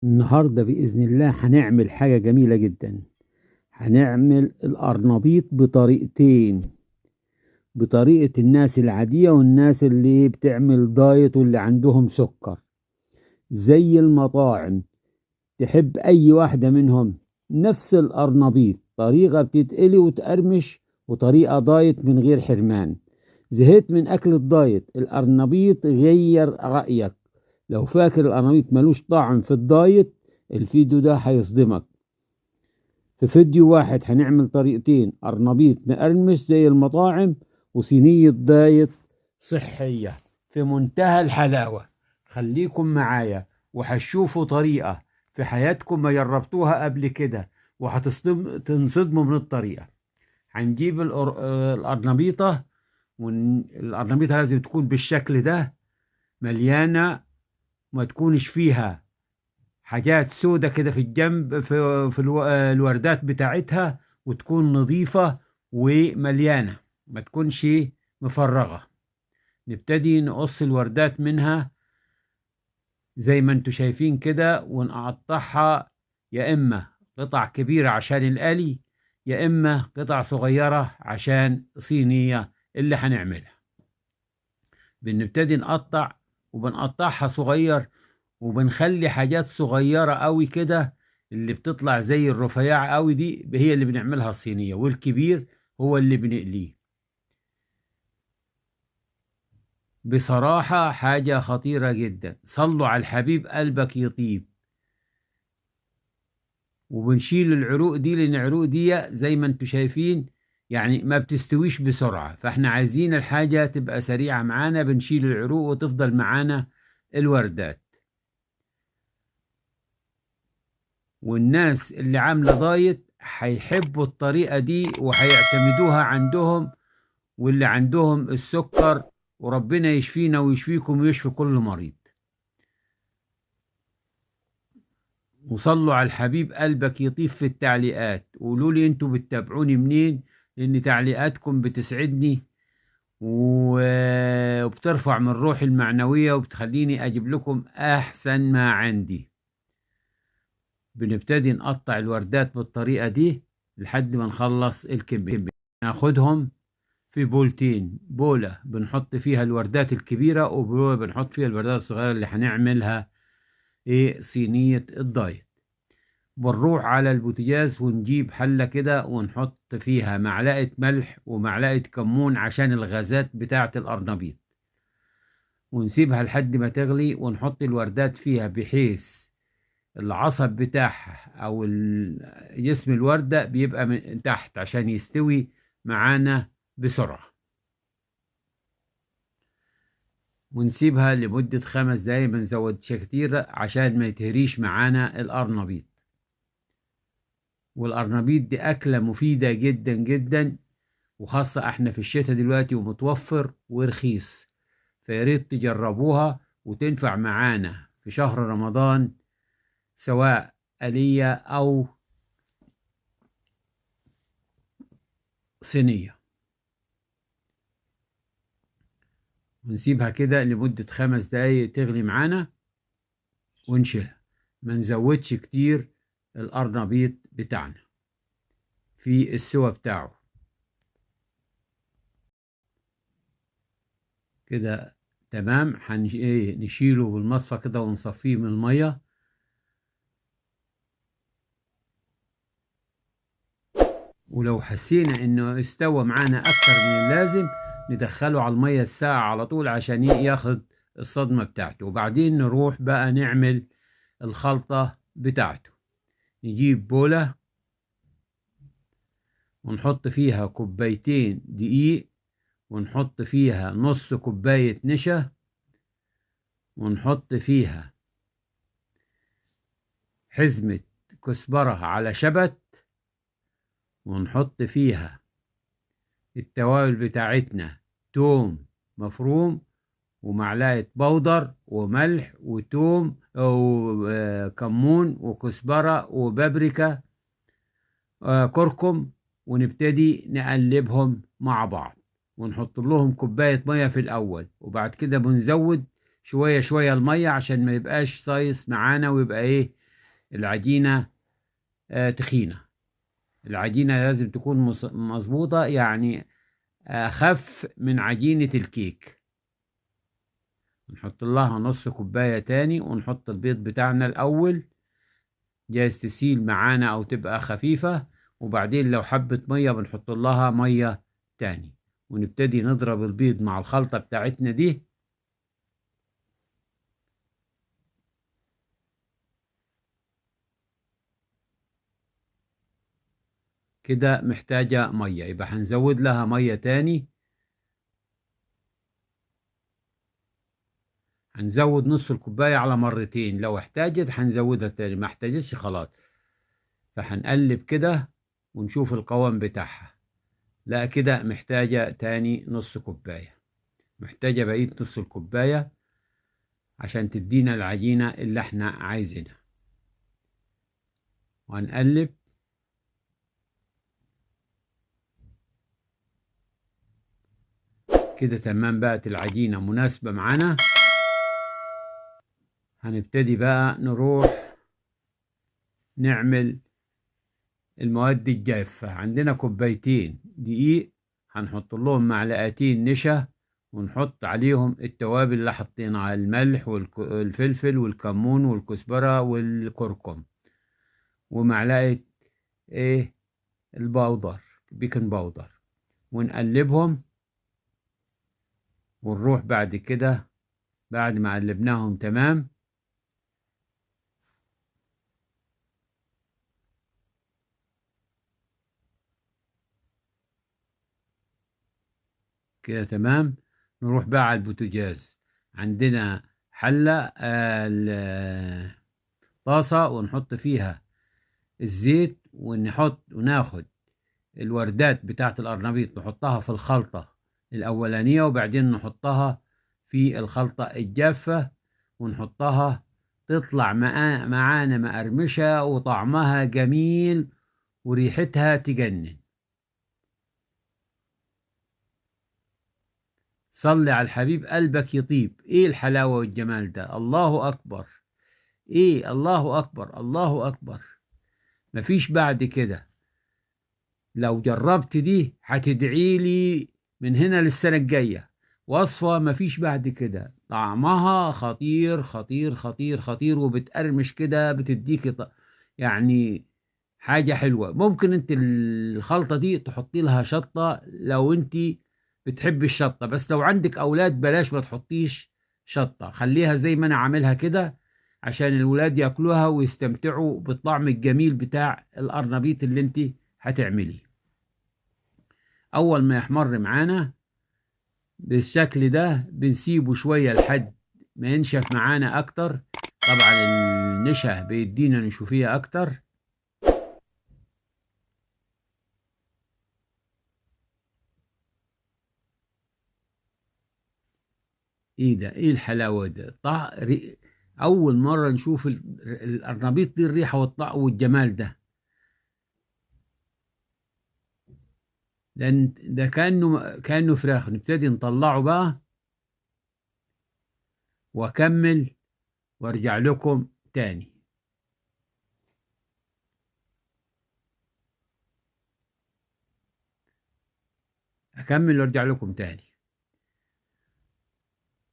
النهاردة بإذن الله هنعمل حاجة جميلة جدا. هنعمل القرنبيط بطريقتين، بطريقة الناس العادية والناس اللي بتعمل دايت واللي عندهم سكر. زي المطاعم تحب أي واحدة منهم. نفس القرنبيط، طريقة بتتقلي وتقرمش، وطريقة دايت من غير حرمان. زهقت من أكل الدايت؟ القرنبيط غير رأيك. لو فاكر القرنبيط ملوش طعم في الدايت، الفيديو ده هيصدمك. في فيديو واحد هنعمل طريقتين: قرنبيط مقرمش زي المطاعم، وصينية دايت صحية في منتهى الحلاوة. خليكم معايا وهتشوفوا طريقة في حياتكم ما جربتوها قبل كده، وهتنصدموا من الطريقة. هنجيب القرنبيطة، والقرنبيطة لازم تكون بالشكل ده، مليانة، ما تكونش فيها حاجات سودة كده في الجنب، في الوردات بتاعتها، وتكون نظيفة ومليانة، ما تكونش مفرغة. نبتدي نقص الوردات منها زي ما انتوا شايفين كده، ونقطعها يا إما قطع كبيرة عشان القلي، يا إما قطع صغيرة عشان صينية اللي هنعملها. بنبتدي نقطع، وبنقطعها صغير، وبنخلي حاجات صغيرة قوي كده اللي بتطلع زي الرفيع قوي دي هي اللي بنعملها الصينية، والكبير هو اللي بنقليه. بصراحة حاجة خطيرة جدا. صلوا على الحبيب قلبك يطيب. وبنشيل العروق دي، لان العروق دي زي ما انتم شايفين يعني ما بتستويش بسرعة، فاحنا عايزين الحاجة تبقى سريعة معانا. بنشيل العروق وتفضل معانا الوردات. والناس اللي عاملة دايت هيحبوا الطريقة دي وهيعتمدوها عندهم، واللي عندهم السكر، وربنا يشفينا ويشفيكم ويشفي كل مريض. وصلوا على الحبيب قلبك يطيب. في التعليقات قولوا لي انتوا بتتابعوني منين، لان تعليقاتكم بتسعدني وبترفع من روحي المعنوية، وبتخليني اجيب لكم احسن ما عندي. بنبتدي نقطع الوردات بالطريقة دي لحد ما نخلص الكمية. ناخدهم في بولتين، بولة بنحط فيها الوردات الكبيرة، وبولة بنحط فيها الوردات الصغيرة اللي هنعملها صينية الدايت. بنروح على البوتاجاز ونجيب حلة كده، ونحط فيها معلقة ملح ومعلقة كمون عشان الغازات بتاعة القرنبيط، ونسيبها لحد ما تغلي، ونحط الوردات فيها بحيث العصب بتاعها او جسم الوردة بيبقى من تحت عشان يستوي معانا بسرعة. ونسيبها لمدة 5 دقايق، ما نزودش كتير عشان ما يتهريش معانا القرنبيط. والقرنبيط دي أكلة مفيدة جدا جدا، وخاصة احنا في الشتاء دلوقتي، ومتوفر ورخيص. فياريت تجربوها وتنفع معانا في شهر رمضان، سواء آلية أو صينية. ونسيبها كده لمدة 5 دقايق تغلي معانا، ونشيلها. ما نزودش كتير القرنبيط بتاعنا في السوا بتاعه. كده تمام. نشيله بالمصفى كده ونصفيه من المية. ولو حسينا انه استوى معانا اكتر من اللازم، ندخله على المية الساقعة على طول عشان ياخد الصدمة بتاعته. وبعدين نروح بقى نعمل الخلطة بتاعته. نجيب بولة ونحط فيها 2 كوباية دقيق، ونحط فيها نص كوباية نشا، ونحط فيها حزمة كزبرة على شبت، ونحط فيها التوابل بتاعتنا: توم مفروم، ومعلقة بودر، وملح، وتوم، وكمون، وكزبرة، وبابريكا، كركم. ونبتدي نقلبهم مع بعض، ونحط لهم كوباية مية في الأول، وبعد كده بنزود شوية شوية المية عشان ما يبقاش صايص معانا، ويبقى العجينة تخينة. العجينة لازم تكون مظبوطة، يعني أخف من عجينة الكيك. نحط لها نص كوباية تاني، ونحط البيض بتاعنا الأول، جايز تسيل معانا أو تبقى خفيفة، وبعدين لو حبة مية بنحط لها مية تاني، ونبتدي نضرب البيض مع الخلطة بتاعتنا دي. كده محتاجة مية، يبقى هنزود لها مية تاني. هنزود نص الكوباية على مرتين، لو احتاجت هنزودها تاني، ما احتاجتش خلاص. فهنقلب كده ونشوف القوام بتاعها. لا كده محتاجة تاني نص كوباية، محتاجة بقية نص الكوباية عشان تدينا العجينة اللي احنا عايزينها. وهنقلب كده تمام، بقت العجينة مناسبة معانا. هنبتدي بقى نروح نعمل المواد الجافة. عندنا كوبايتين دقيق، هنحط لهم معلقتين نشا، ونحط عليهم التوابل اللي حطيناها، الملح والفلفل والكمون والكزبرة والكركم، ومعلقة ايه البودر، بيكنج باودر، ونقلبهم. ونروح بعد كده بعد ما قلبناهم تمام، كده تمام، نروح بقى على البوتاجاز. عندنا حلة طاسة، ونحط فيها الزيت، وناخد الوردات بتاعت القرنبيط نحطها في الخلطة الأولانية، وبعدين نحطها في الخلطة الجافة، ونحطها تطلع معانا مقرمشة وطعمها جميل وريحتها تجنن. صلي على الحبيب قلبك يطيب. ايه الحلاوة والجمال ده! الله أكبر! ايه، الله أكبر، الله أكبر! مفيش بعد كده. لو جربت دي هتدعي لي من هنا للسنة الجاية. وصفة مفيش بعد كده، طعمها خطير خطير خطير خطير، وبتقرمش كده، بتديك يعني حاجة حلوة. ممكن انت الخلطة دي تحطي لها شطة لو انت بتحب الشطة، بس لو عندك أولاد بلاش، ما تحطيش شطة، خليها زي ما أنا عاملها كده، عشان الولاد ياكلوها ويستمتعوا بالطعم الجميل بتاع القرنبيط اللي انت هتعمليه. اول ما يحمر معانا بالشكل ده بنسيبه شوية لحد ما ينشف معانا اكتر. طبعا النشا بيدينا نشوفية اكتر. ايه ده! ايه الحلاوة ده! اول مرة نشوف القرنبيط دي، الريحة والطعم والجمال ده. ده كأنه فراخ. نبتدي نطلعه بقى واكمل وارجع لكم تاني. اكمل وارجع لكم تاني.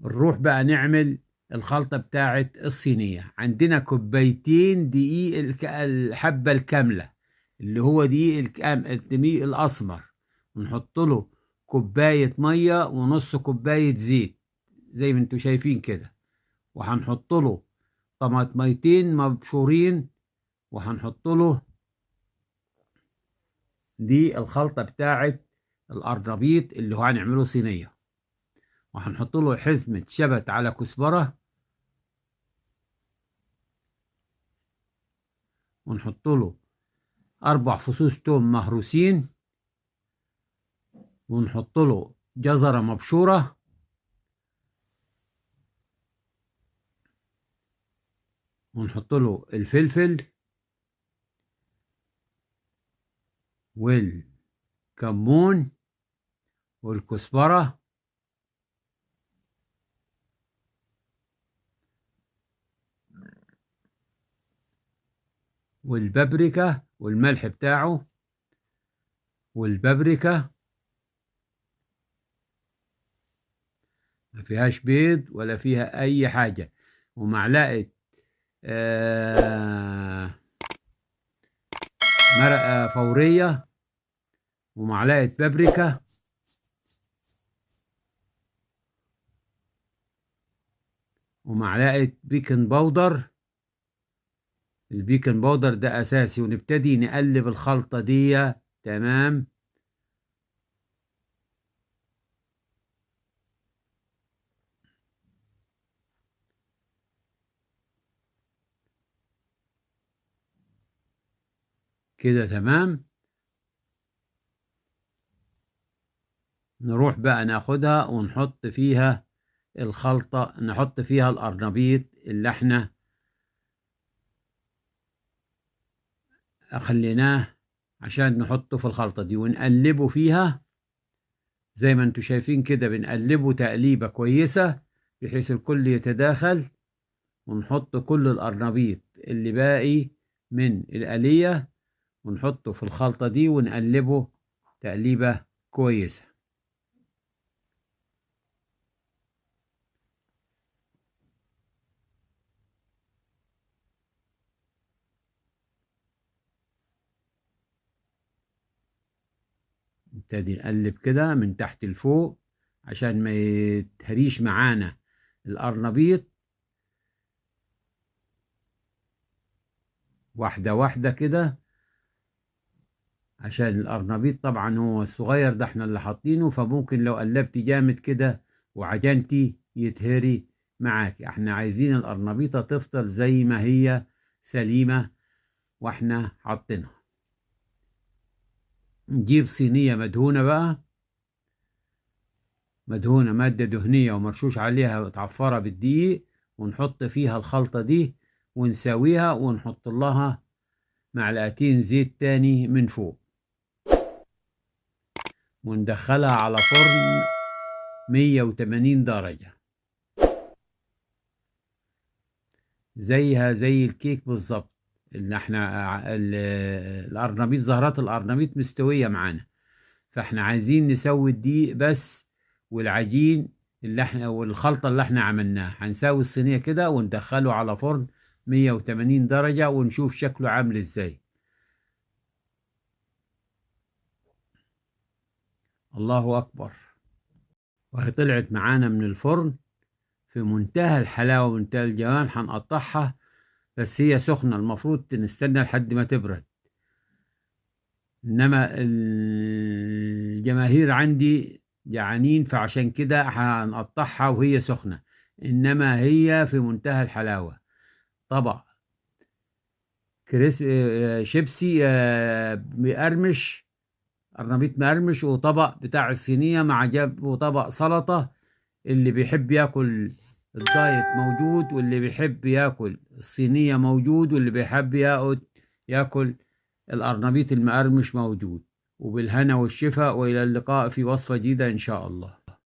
نروح بقى نعمل الخلطة بتاعت الصينية. عندنا كوبايتين دقيق الحبة الكاملة، اللي هو دقيق الدقيق الأسمر، ونحط له كوباية مية ونص كوباية زيت زي ما انتوا شايفين كده، وهنحط له طماطميتين مبشورين، وهنحط له دي الخلطة بتاعت القرنبيط اللي هو هنعمله صينية، وهنحط له حزمة شبت على كزبرة، ونحط له 4 فصوص توم مهروسين، ونحط له جزرة مبشورة، ونحط له الفلفل والكمون والكزبرة، والبابريكا والملح بتاعه، والبابريكا ما فيهاش بيض ولا فيها أي حاجة، ومعلقة مرقة فورية، ومعلقة بابريكا، ومعلقة بيكنج باودر. البيكنج باودر ده أساسي، ونبتدي نقلب الخلطة دي. تمام. كده تمام. نروح بقى ناخدها ونحط فيها الخلطة، نحط فيها القرنبيط اللي احنا خليناه عشان نحطه في الخلطة دي، ونقلبه فيها زي ما انتوا شايفين كده. بنقلبه تقليبة كويسة بحيث الكل يتداخل، ونحط كل القرنبيط اللي باقي من الآلية ونحطه في الخلطة دي، ونقلبه تقليبة كويسة. نبتدي نقلب كده من تحت لفوق عشان ما يتهريش معانا القرنبيط. واحدة واحدة كده، عشان القرنبيط طبعا هو الصغير ده احنا اللي حاطينه، فممكن لو قلبتي جامد كده وعجنتي يتهري معاك. احنا عايزين القرنبيطة تفضل زي ما هي سليمة واحنا حاطينها. نجيب صينية مدهونة بقى، مدهونة مادة دهنية ومرشوش عليها متعفرة بالدقيق، ونحط فيها الخلطة دي ونساويها، ونحط لها معلقتين زيت تاني من فوق، وندخلها على فرن 180 درجة زيها زي الكيك بالظبط. اللي احنا القرنبيط، زهرات القرنبيط مستوية معانا، فاحنا عايزين نسوي الدقيق بس والعجين اللي احنا والخلطة اللي احنا عملناها. هنساوي الصينية كده وندخله على فرن 180 درجة ونشوف شكله عامل ازاي. الله أكبر. وهي طلعت معانا من الفرن في منتهى الحلاوة ومنتهى الجمال. هنقطعها بس هي سخنة، المفروض نستنى لحد ما تبرد، إنما الجماهير عندي جعانين فعشان كده هنقطعها وهي سخنة، إنما هي في منتهى الحلاوة. طبق كريس شيبسي مقرمش، قرنبيط مقرمش، وطبق بتاع الصينية مع جنب، وطبق سلطة. اللي بيحب ياكل الدايت موجود، واللي بيحب ياكل الصينية موجود، واللي بيحب ياكل القرنبيط المقرمش موجود. وبالهنا والشفاء، وإلى اللقاء في وصفة جديدة إن شاء الله.